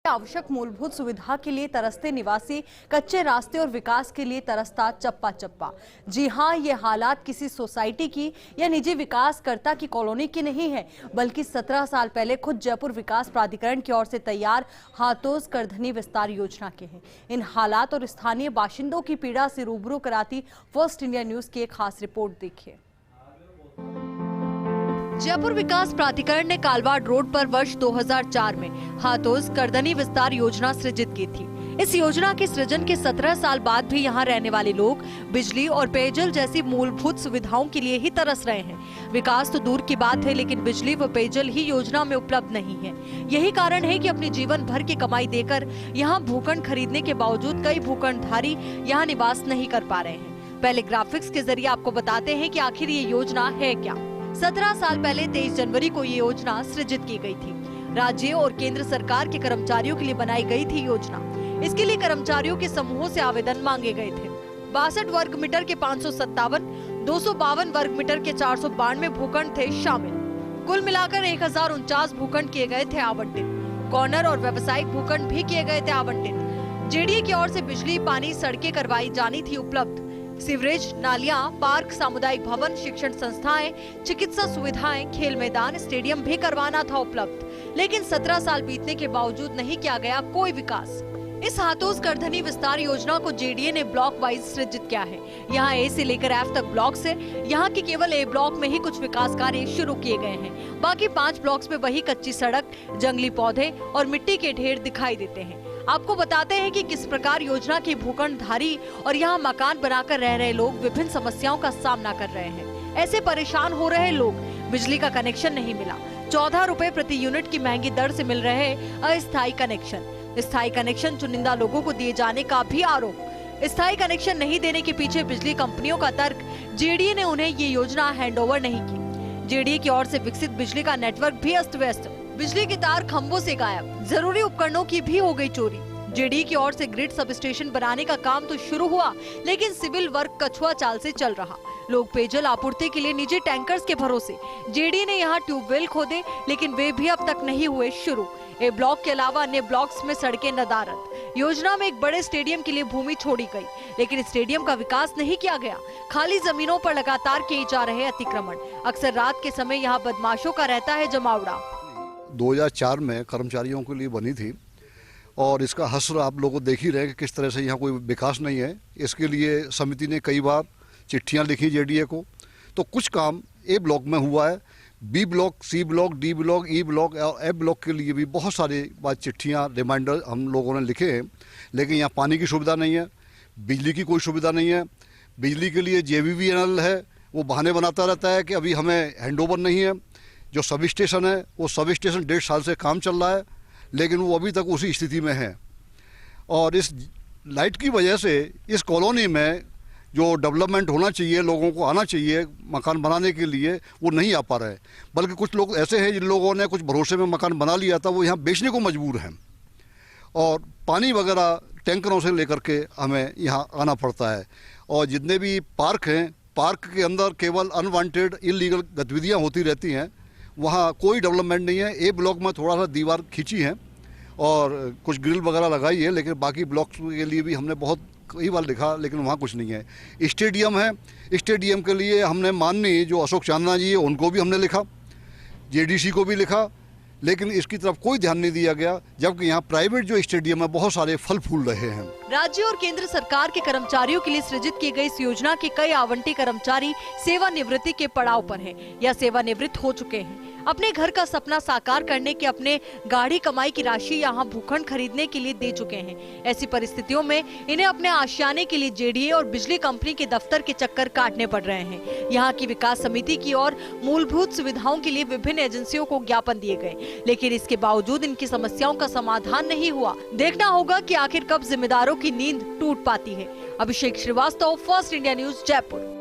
आवश्यक मूलभूत सुविधा के लिए तरसते निवासी कच्चे रास्ते और विकास के लिए तरसता चप्पा चप्पा। जी हां, ये हालात किसी सोसाइटी की या निजी विकासकर्ता की कॉलोनी की नहीं है, बल्कि 17 साल पहले खुद जयपुर विकास प्राधिकरण की ओर से तैयार हाथोस करधनी विस्तार योजना के हैं। इन हालात और स्थानीय बाशिंदों की पीड़ा से रूबरू कराती फर्स्ट इंडिया न्यूज की एक खास रिपोर्ट देखिए। जयपुर विकास प्राधिकरण ने कालवाड़ रोड पर वर्ष 2004 में हाथोस करधनी विस्तार योजना सृजित की थी। इस योजना के सृजन के 17 साल बाद भी यहां रहने वाले लोग बिजली और पेयजल जैसी मूलभूत सुविधाओं के लिए ही तरस रहे हैं। विकास तो दूर की बात है, लेकिन बिजली व पेयजल ही योजना में उपलब्ध नहीं है। यही कारण है कि अपनी जीवन भर की कमाई देकर यहाँ भूखंड खरीदने के बावजूद कई भूखंडधारी यहाँ निवास नहीं कर पा रहे हैं। पहले ग्राफिक्स के जरिए आपको बताते हैं कि आखिर ये योजना है क्या। 17 साल पहले 23 जनवरी को ये योजना सृजित की गई थी। राज्य और केंद्र सरकार के कर्मचारियों के लिए बनाई गई थी योजना। इसके लिए कर्मचारियों के समूहों से आवेदन मांगे गए थे। 62 वर्ग मीटर के 557, 252 वर्ग मीटर के 492 भूखंड थे शामिल। कुल मिलाकर 1049 भूखंड किए गए थे आवंटित। कॉर्नर और व्यावसायिक भूखंड भी किए गए थे आवंटित। जेडीए की ओर से बिजली, पानी, सड़कें करवाई जानी थी उपलब्ध। सीवरेज, नालियां, पार्क, सामुदायिक भवन, शिक्षण संस्थाएं, चिकित्सा सुविधाएं, खेल मैदान, स्टेडियम भी करवाना था उपलब्ध। लेकिन 17 साल बीतने के बावजूद नहीं किया गया कोई विकास। इस हाथोस करधनी विस्तार योजना को जेडीए ने ब्लॉक वाइज सृजित किया है। यहाँ ए से लेकर एफ तक ब्लॉक से। यहाँ के केवल ए ब्लॉक में ही कुछ विकास कार्य शुरू किए गए हैं। बाकी 5 ब्लॉक्स में वही कच्ची सड़क, जंगली पौधे और मिट्टी के ढेर दिखाई देते हैं। आपको बताते हैं कि किस प्रकार योजना के भूखंडधारी और यहाँ मकान बनाकर रह रहे लोग विभिन्न समस्याओं का सामना कर रहे हैं। ऐसे परेशान हो रहे लोग, बिजली का कनेक्शन नहीं मिला, 14 रुपए प्रति यूनिट की महंगी दर से मिल रहे अस्थायी कनेक्शन। स्थायी कनेक्शन चुनिंदा लोगों को दिए जाने का भी आरोप। स्थायी कनेक्शन नहीं देने के पीछे बिजली कंपनियों का तर्क, जेडीए ने उन्हें ये योजना हैंडओवर नहीं की। जेडीए की ओर से विकसित बिजली का नेटवर्क भी अस्त व्यस्त, बिजली के तार खंभों से गायब, जरूरी उपकरणों की भी हो गई चोरी। जेडीए की ओर से ग्रिड सब स्टेशन बनाने का काम तो शुरू हुआ, लेकिन सिविल वर्क कछुआ चाल से चल रहा। लोग पेयजल आपूर्ति के लिए निजी टैंकर्स के भरोसे। जेडीए ने यहाँ ट्यूबवेल खोदे, लेकिन वे भी अब तक नहीं हुए शुरू। ए ब्लॉक के अलावा अन्य ब्लॉक्स में सड़कें नदारद। योजना में एक बड़े स्टेडियम के लिए भूमि छोड़ी गई, लेकिन स्टेडियम का विकास नहीं किया गया। खाली जमीनों पर लगातार किए जा रहे अतिक्रमण। अक्सर रात के समय यहाँ बदमाशों का रहता है जमावड़ा। 2004 में कर्मचारियों के लिए बनी थी और इसका हश्र आप लोग देख ही रहे कि किस तरह से यहाँ कोई विकास नहीं है। इसके लिए समिति ने कई बार चिट्ठियाँ लिखी जेडीए को। तो कुछ काम ए ब्लॉक में हुआ है, B block, C block, D block, E block और एफ ब्लॉक के लिए भी बहुत सारी बात चिट्ठियाँ, रिमाइंडर हम लोगों ने लिखे हैं। लेकिन यहाँ पानी की सुविधा नहीं है, बिजली की कोई सुविधा नहीं है। बिजली के लिए JVVNL है, वो बहाने बनाता रहता है कि अभी हमें हैंडओवर नहीं है। जो सब स्टेशन है, वो सब स्टेशन 1.5 साल से काम चल रहा है, लेकिन वो अभी तक उसी स्थिति में है। और इस लाइट की वजह से इस कॉलोनी में जो डेवलपमेंट होना चाहिए, लोगों को आना चाहिए मकान बनाने के लिए, वो नहीं आ पा रहा है। बल्कि कुछ लोग ऐसे हैं जिन लोगों ने कुछ भरोसे में मकान बना लिया था, वो यहाँ बेचने को मजबूर हैं। और पानी वगैरह टैंकरों से लेकर के हमें यहाँ आना पड़ता है। और जितने भी पार्क हैं, पार्क के अंदर केवल अनवांटेड इलीगल गतिविधियाँ होती रहती हैं। वहाँ कोई डेवलपमेंट नहीं है। ए ब्लॉक में थोड़ा सा दीवार खींची है और कुछ ग्रिल वगैरह लगाई है, लेकिन बाकी ब्लॉक्स के लिए भी हमने बहुत कई बार लिखा, लेकिन वहाँ कुछ नहीं है। स्टेडियम है, स्टेडियम के लिए हमने माननीय जो अशोक चांदना जी है उनको भी हमने लिखा, JDC को भी लिखा, लेकिन इसकी तरफ कोई ध्यान नहीं दिया गया। जबकि यहाँ प्राइवेट जो स्टेडियम है बहुत सारे फल फूल रहे हैं। राज्य और केंद्र सरकार के कर्मचारियों के लिए सृजित की गई इस योजना के कई आवंटी कर्मचारी सेवानिवृत्ति के पड़ाव पर हैं या सेवानिवृत्त हो चुके हैं। अपने घर का सपना साकार करने के अपने गाढ़ी कमाई की राशि यहाँ भूखंड खरीदने के लिए दे चुके हैं। ऐसी परिस्थितियों में इन्हें अपने आशियाने के लिए जेडीए और बिजली कंपनी के दफ्तर के चक्कर काटने पड़ रहे हैं। यहाँ की विकास समिति की ओर मूलभूत सुविधाओं के लिए विभिन्न एजेंसियों को ज्ञापन दिए गए, लेकिन इसके बावजूद इनकी समस्याओं का समाधान नहीं हुआ। देखना होगा कि आखिर कब जिम्मेदारों की नींद टूट पाती है। Abhishek Srivastava, first India news, Jaipur.